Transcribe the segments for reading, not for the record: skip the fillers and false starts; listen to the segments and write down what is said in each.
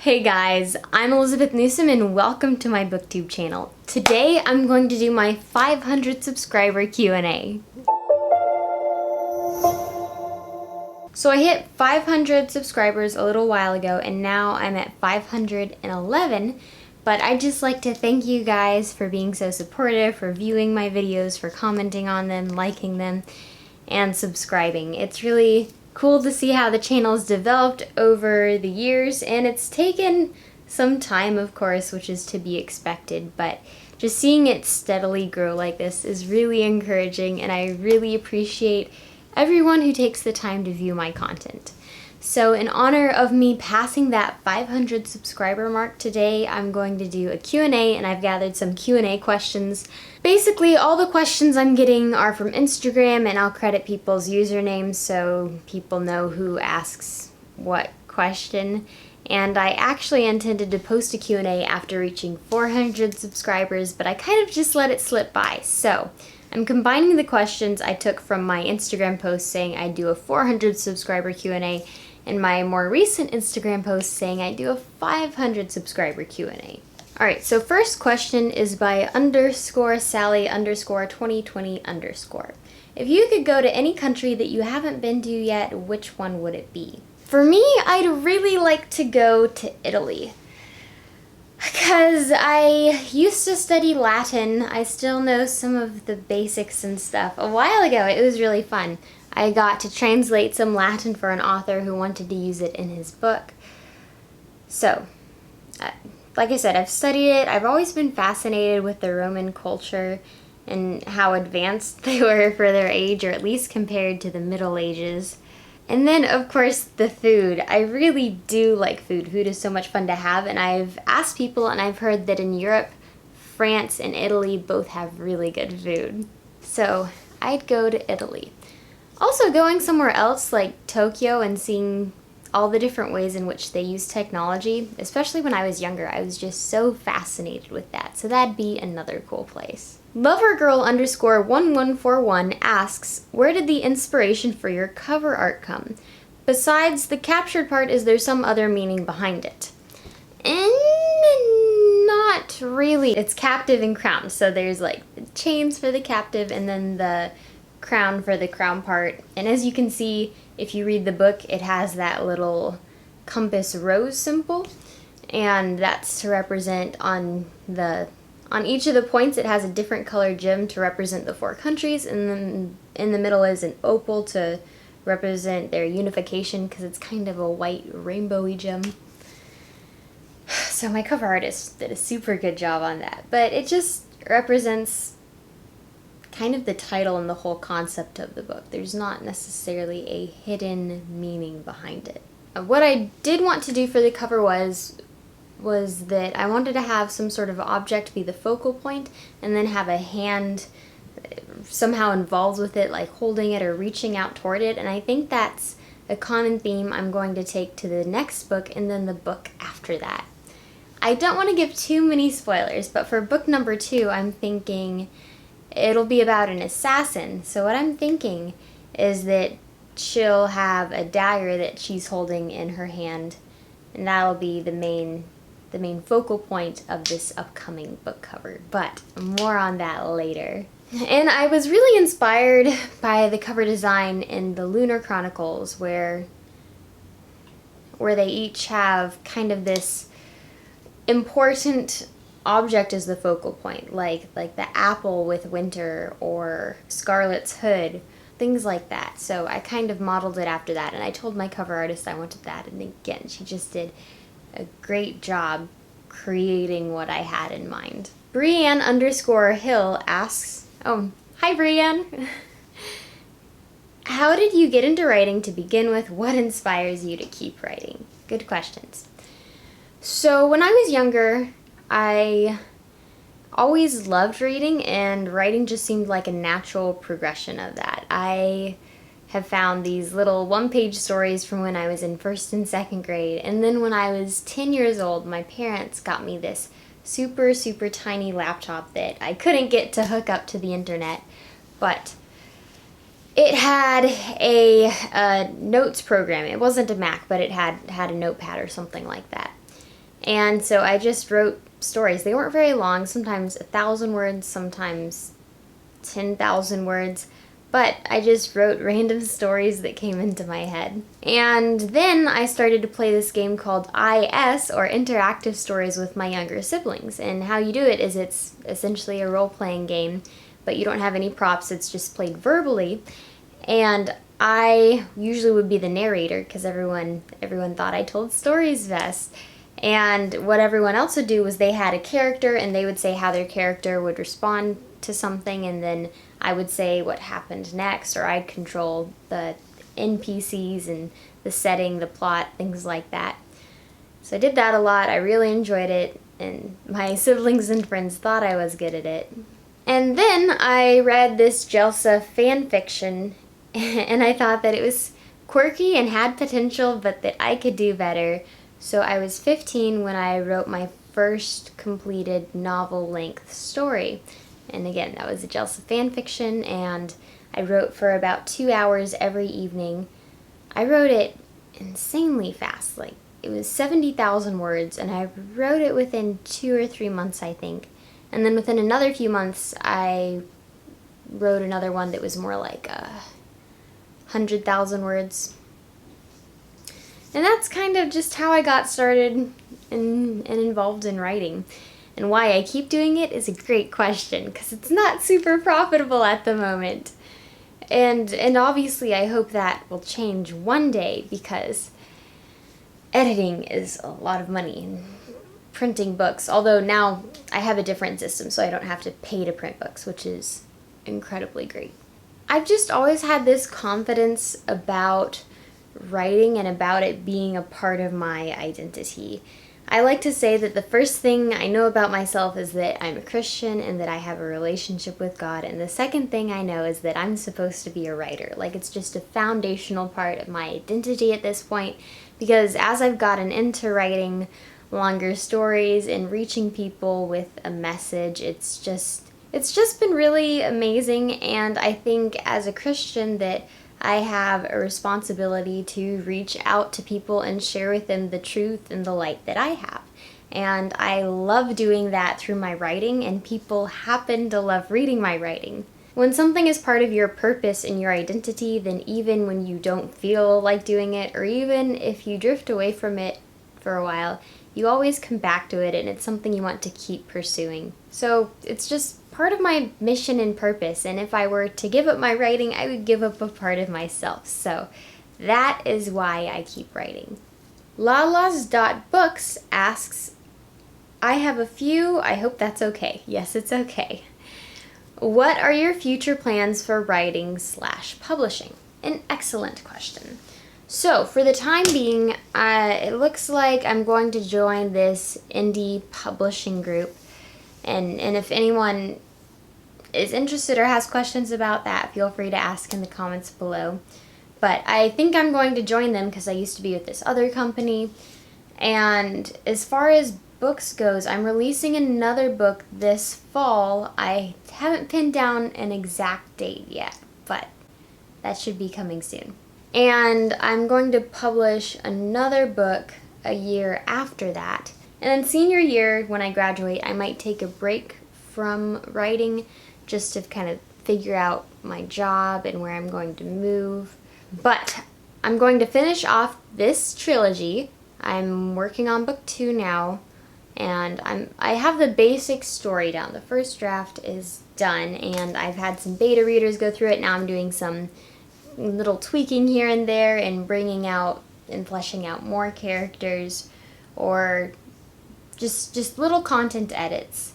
Hey guys, I'm Elizabeth Newsom and welcome to my booktube channel. Today I'm going to do my 500 subscriber Q&A. So I hit 500 subscribers a little while ago and now I'm at 511, but I'd just like to thank you guys for being so supportive, for viewing my videos, for commenting on them, liking them, and subscribing. It's really cool to see how the channel's developed over the years, and it's taken some time, of course, which is to be expected, but just seeing it steadily grow like this is really encouraging, and I really appreciate everyone who takes the time to view my content. So in honor of me passing that 500 subscriber mark today, I'm going to do a Q&A, and I've gathered some Q&A questions. Basically, all the questions I'm getting are from Instagram, and I'll credit people's usernames so people know who asks what question. And I actually intended to post a Q&A after reaching 400 subscribers, but I kind of just let it slip by. So I'm combining the questions I took from my Instagram post saying I'd do a 400 subscriber Q&A and my more recent Instagram post saying I do a 500 subscriber Q&A. Alright, so first question is by _Sally_2020_. If you could go to any country that you haven't been to yet, which one would it be? For me, I'd really like to go to Italy. Because I used to study Latin. I still know some of the basics and stuff. A while ago, it was really fun. I got to translate some Latin for an author who wanted to use it in his book. So, like I said, I've studied it. I've always been fascinated with the Roman culture and how advanced they were for their age, or at least compared to the Middle Ages. And then, of course, the food. I really do like food. Food is so much fun to have, and I've asked people and I've heard that in Europe, France and Italy both have really good food. So, I'd go to Italy. Also, going somewhere else like Tokyo and seeing all the different ways in which they use technology, especially when I was younger, I was just so fascinated with that. So that'd be another cool place. Lovergirl_1141 asks, where did the inspiration for your cover art come? Besides the captured part, is there some other meaning behind it? And not really. It's captive and crown. So there's like the chains for the captive and then the crown for the crown part. And as you can see, if you read the book, it has that little compass rose symbol, and that's to represent on each of the points it has a different colored gem to represent the 4 countries, and then in the middle is an opal to represent their unification because it's kind of a white rainbowy gem. So my cover artist did a super good job on that, but it just represents kind of the title and the whole concept of the book. There's not necessarily a hidden meaning behind it. What I did want to do for the cover was that I wanted to have some sort of object be the focal point and then have a hand somehow involved with it, like holding it or reaching out toward it, and I think that's a common theme I'm going to take to the next book and then the book after that. I don't want to give too many spoilers, but for book number 2, I'm thinking it'll be about an assassin. So what I'm thinking is that she'll have a dagger that she's holding in her hand, and that'll be the main focal point of this upcoming book cover. But more on that later. And I was really inspired by the cover design in the Lunar Chronicles, where they each have kind of this important object as the focal point, like the apple with Winter or Scarlet's hood, things like that. So I kind of modeled it after that, and I told my cover artist I wanted that, and again, she just did a great job creating what I had in mind. Brianne_Hill asks, oh, hi Brianne! How did you get into writing to begin with? What inspires you to keep writing? Good questions. So when I was younger, I always loved reading, and writing just seemed like a natural progression of that. I have found these little one-page stories from when I was in 1st and 2nd grade, and then when I was 10 years old, my parents got me this super, super tiny laptop that I couldn't get to hook up to the internet, but it had a notes program. It wasn't a Mac, but it had a notepad or something like that. And so I just wrote stories. They weren't very long, sometimes 1,000 words, sometimes 10,000 words, but I just wrote random stories that came into my head. And then I started to play this game called IS, or Interactive Stories, with my younger siblings. And how you do it is it's essentially a role-playing game, but you don't have any props, it's just played verbally. And I usually would be the narrator because everyone thought I told stories best. And what everyone else would do was they had a character and they would say how their character would respond to something, and then I would say what happened next, or I'd control the NPCs and the setting, the plot, things like that. So I did that a lot. I really enjoyed it, and my siblings and friends thought I was good at it. And then I read this Jelsa fan fiction, and I thought that it was quirky and had potential, but that I could do better. So I was 15 when I wrote my first completed novel-length story. And again, that was a Jelsa fan fiction, and I wrote for about 2 hours every evening. I wrote it insanely fast, like it was 70,000 words, and I wrote it within 2 or 3 months, I think. And then within another few months, I wrote another one that was more like 100,000 words. And that's kind of just how I got started and involved in writing. And why I keep doing it is a great question, because it's not super profitable at the moment. And obviously I hope that will change one day, because editing is a lot of money, and printing books, although now I have a different system so I don't have to pay to print books, which is incredibly great. I've just always had this confidence about writing and about it being a part of my identity. I like to say that the first thing I know about myself is that I'm a Christian and that I have a relationship with God, and the second thing I know is that I'm supposed to be a writer. Like, it's just a foundational part of my identity at this point, because as I've gotten into writing longer stories and reaching people with a message, it's just been really amazing. And I think as a Christian that I have a responsibility to reach out to people and share with them the truth and the light that I have. And I love doing that through my writing, and people happen to love reading my writing. When something is part of your purpose and your identity, then even when you don't feel like doing it, or even if you drift away from it for a while, you always come back to it, and it's something you want to keep pursuing. So it's just part of my mission and purpose, and if I were to give up my writing, I would give up a part of myself. So that is why I keep writing. Lalas.books asks, I have a few, I hope that's okay. Yes, it's okay. What are your future plans for writing/publishing? An excellent question. So for the time being, it looks like I'm going to join this indie publishing group, and if anyone is interested or has questions about that, feel free to ask in the comments below. But I think I'm going to join them because I used to be with this other company. And as far as books goes, I'm releasing another book this fall. I haven't pinned down an exact date yet, but that should be coming soon. And I'm going to publish another book a year after that. And then senior year, when I graduate, I might take a break from writing just to kind of figure out my job and where I'm going to move. But I'm going to finish off this trilogy. I'm working on book 2 now, and I have the basic story down. The first draft is done, and I've had some beta readers go through it. Now I'm doing some little tweaking here and there and bringing out and fleshing out more characters, or just little content edits.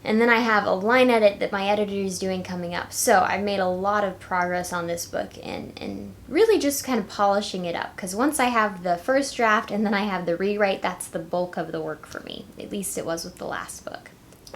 And then I have a line edit that my editor is doing coming up. So I've made a lot of progress on this book, and really just kind of polishing it up. Because once I have the first draft and then I have the rewrite, that's the bulk of the work for me. At least it was with the last book.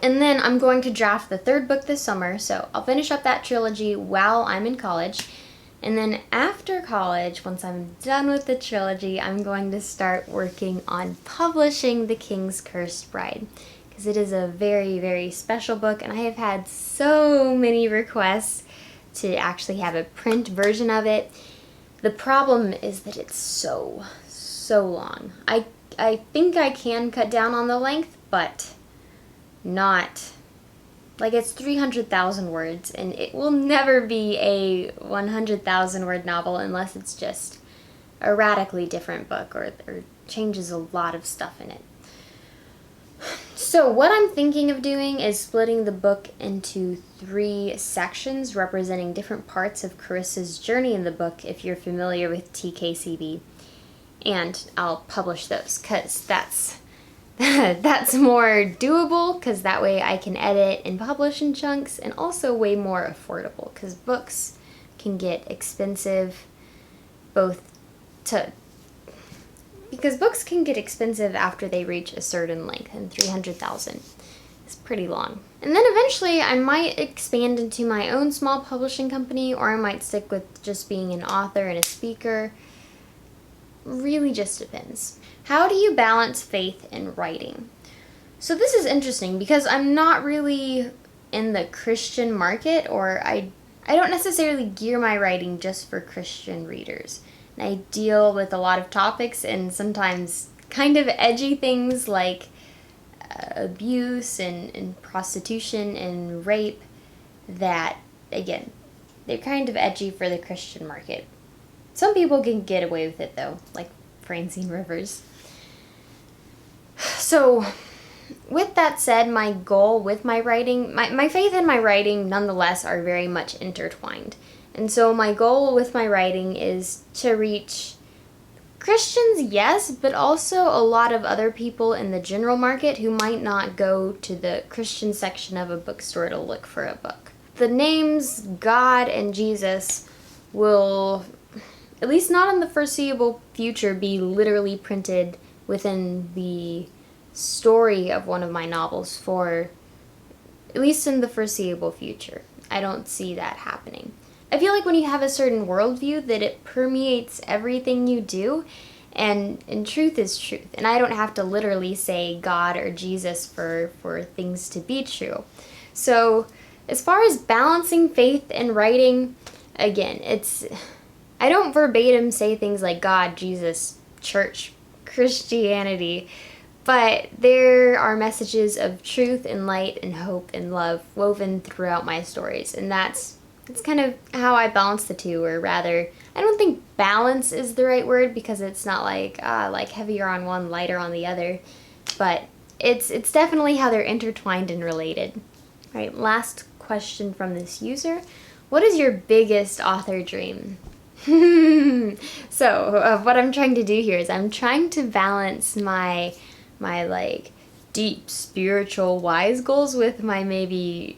And then I'm going to draft the third book this summer. So I'll finish up that trilogy while I'm in college. And then after college, once I'm done with the trilogy, I'm going to start working on publishing The King's Cursed Bride. Because it is a very, very special book, and I have had so many requests to actually have a print version of it. The problem is that it's so long. I I think I can cut down on the length, but not, like, it's 300,000 words, and it will never be a 100,000 word novel unless it's just a radically different book or changes a lot of stuff in it. So what I'm thinking of doing is splitting the book into 3 sections representing different parts of Carissa's journey in the book, if you're familiar with TKCB. And I'll publish those because that's more doable, because that way I can edit and publish in chunks, and also way more affordable because books can get expensive because books can get expensive after they reach a certain length, and 300,000 is pretty long. And then eventually I might expand into my own small publishing company, or I might stick with just being an author and a speaker. Really just depends. How do you balance faith and writing? So this is interesting because I'm not really in the Christian market, or I don't necessarily gear my writing just for Christian readers. And I deal with a lot of topics and sometimes kind of edgy things like abuse and prostitution and rape that, again, they're kind of edgy for the Christian market. Some people can get away with it though, like Francine Rivers. So with that said, my goal with my writing, my faith and my writing nonetheless are very much intertwined. And so my goal with my writing is to reach Christians, yes, but also a lot of other people in the general market who might not go to the Christian section of a bookstore to look for a book. The names God and Jesus will, at least not in the foreseeable future, be literally printed within the story of one of my novels for at least in the foreseeable future. I don't see that happening. I feel like when you have a certain worldview that it permeates everything you do, and truth is truth. And I don't have to literally say God or Jesus for things to be true. So as far as balancing faith and writing, again, I don't verbatim say things like God, Jesus, church, Christianity, but there are messages of truth and light and hope and love woven throughout my stories, and that's kind of how I balance the two, or rather, I don't think balance is the right word because it's not like heavier on one, lighter on the other, but it's definitely how they're intertwined and related. All right, last question from this user. What is your biggest author dream? So what I'm trying to do here is I'm trying to balance my like deep spiritual wise goals with my maybe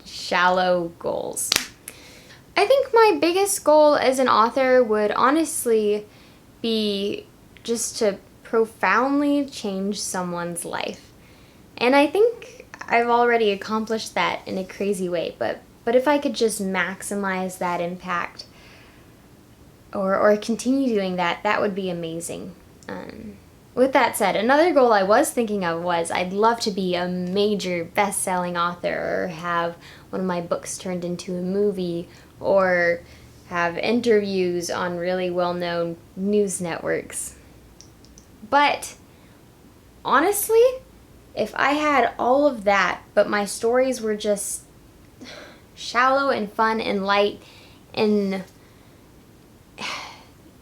shallow goals. I think my biggest goal as an author would honestly be just to profoundly change someone's life. And I think I've already accomplished that in a crazy way, but if I could just maximize that impact or continue doing that, that would be amazing. With that said, another goal I was thinking of was I'd love to be a major best-selling author, or have one of my books turned into a movie, or have interviews on really well-known news networks. But honestly, if I had all of that, but my stories were just shallow and fun and light and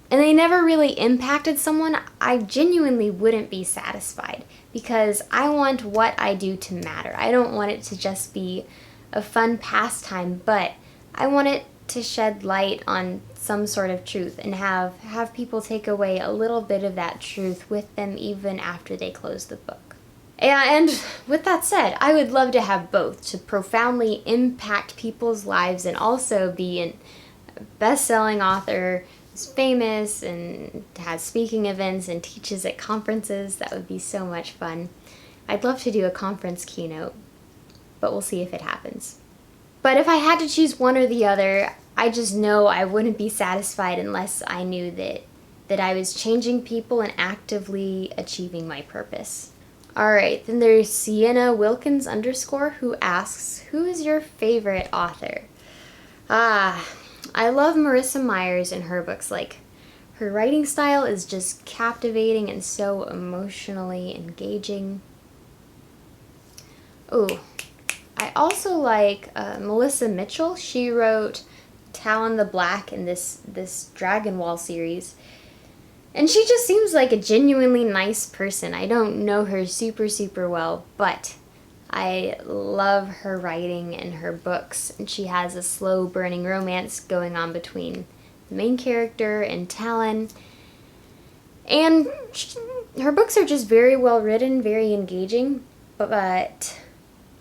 they never really impacted someone, I genuinely wouldn't be satisfied, because I want what I do to matter. I don't want it to just be a fun pastime, but I want it to shed light on some sort of truth and have people take away a little bit of that truth with them even after they close the book. And with that said, I would love to have both, to profoundly impact people's lives and also be a best-selling author who's famous and has speaking events and teaches at conferences. That would be so much fun. I'd love to do a conference keynote, but we'll see if it happens. But if I had to choose one or the other, I just know I wouldn't be satisfied unless I knew that I was changing people and actively achieving my purpose. Alright, then there's Sienna Wilkins _ who asks, who is your favorite author? I love Marissa Myers and her books, like Her writing style is just captivating and so emotionally engaging. Oh, I also like Melissa Mitchell. She wrote Talon the Black in this Dragon Wall series. And she just seems like a genuinely nice person. I don't know her super well, but I love her writing and her books. And she has a slow burning romance going on between the main character and Talon. And her books are just very well written, very engaging. But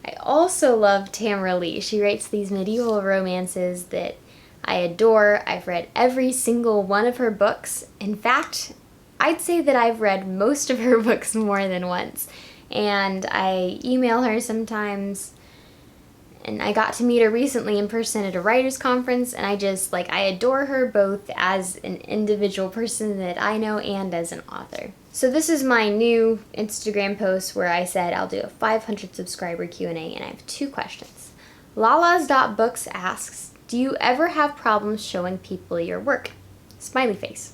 I also love Tamara Lee. She writes these medieval romances that I adore. I've read every single one of her books. In fact, I'd say that I've read most of her books more than once. And I email her sometimes. And I got to meet her recently in person at a writer's conference, and I adore her both as an individual person that I know and as an author. So this is my new Instagram post where I said I'll do a 500 subscriber Q&A, and I have 2 questions. Lalas.books asks, do you ever have problems showing people your work? Smiley face.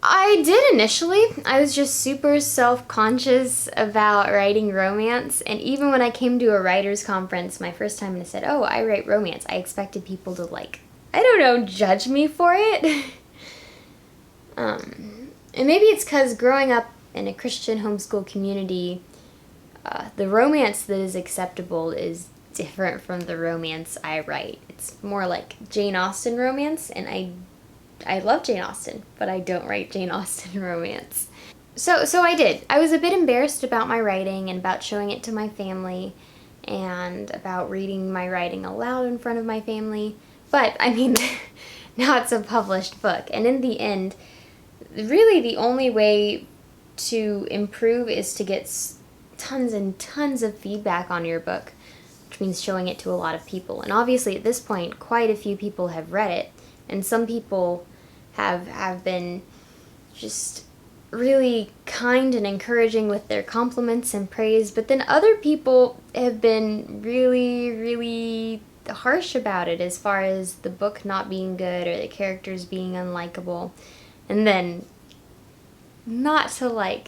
I did initially. I was just super self-conscious about writing romance, and even when I came to a writer's conference my first time and I said, oh, I write romance, I expected people to judge me for it. And maybe it's because growing up in a Christian homeschool community, the romance that is acceptable is different from the romance I write. It's more like Jane Austen romance, and I love Jane Austen, but I don't write Jane Austen romance. So I did. I was a bit embarrassed about my writing and about showing it to my family and about reading my writing aloud in front of my family. But, I mean, now it's a published book. And in the end, really the only way to improve is to get tons and tons of feedback on your book, which means showing it to a lot of people. And obviously at this point, quite a few people have read it. And some people have been just really kind and encouraging with their compliments and praise, but then other people have been really harsh about it as far as the book not being good or the characters being unlikable. And then, not to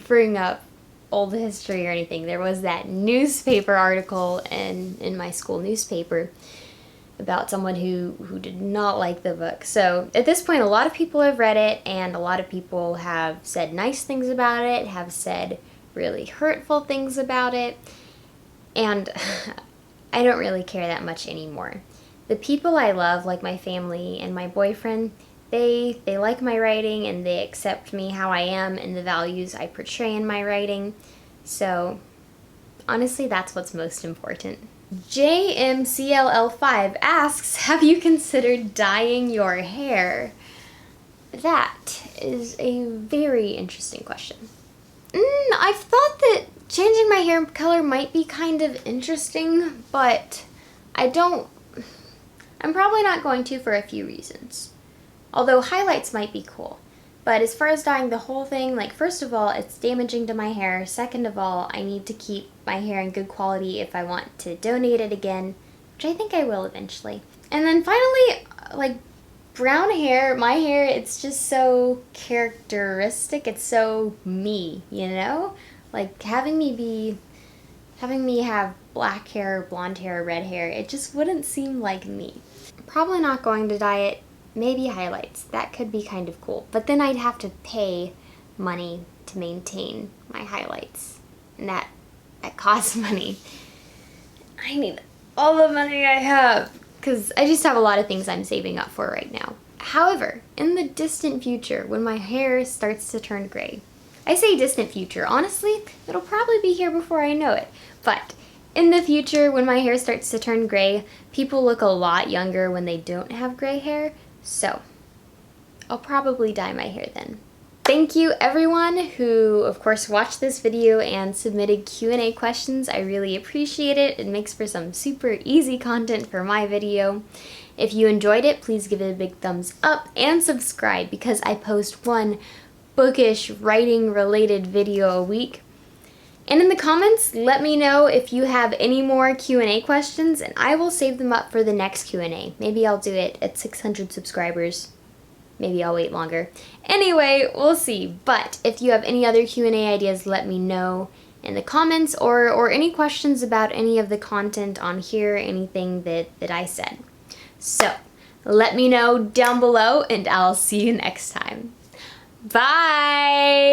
bring up old history or anything, there was that newspaper article in my school newspaper about someone who did not like the book. So at this point, a lot of people have read it, and a lot of people have said nice things about it, have said really hurtful things about it, and I don't really care that much anymore. The people I love, like my family and my boyfriend, they like my writing and they accept me how I am and the values I portray in my writing. So honestly, that's what's most important. JMCLL5 asks, have you considered dyeing your hair? That is a very interesting question. I've thought that changing my hair color might be kind of interesting, but I'm probably not going to for a few reasons. Although highlights might be cool. But as far as dyeing the whole thing, first of all, it's damaging to my hair. Second of all, I need to keep my hair in good quality if I want to donate it again, which I think I will eventually. And then finally, brown hair, my hair, it's just so characteristic. It's so me, you know? Having me have black hair, blonde hair, red hair, it just wouldn't seem like me. Probably not going to dye it. Maybe highlights. That could be kind of cool. But then I'd have to pay money to maintain my highlights. And that costs money. I need all the money I have, because I just have a lot of things I'm saving up for right now. However, in the distant future, when my hair starts to turn gray, I say distant future, honestly, it'll probably be here before I know it. But in the future, when my hair starts to turn gray, people look a lot younger when they don't have gray hair. So, I'll probably dye my hair then. Thank you everyone who, of course, watched this video and submitted Q&A questions. I really appreciate it. It makes for some super easy content for my video. If you enjoyed it, please give it a big thumbs up and subscribe, because I post one bookish writing related video a week. And in the comments, let me know if you have any more Q&A questions, and I will save them up for the next Q&A. Maybe I'll do it at 600 subscribers. Maybe I'll wait longer. Anyway, we'll see. But if you have any other Q&A ideas, let me know in the comments, or any questions about any of the content on here, anything that I said. So let me know down below, and I'll see you next time. Bye!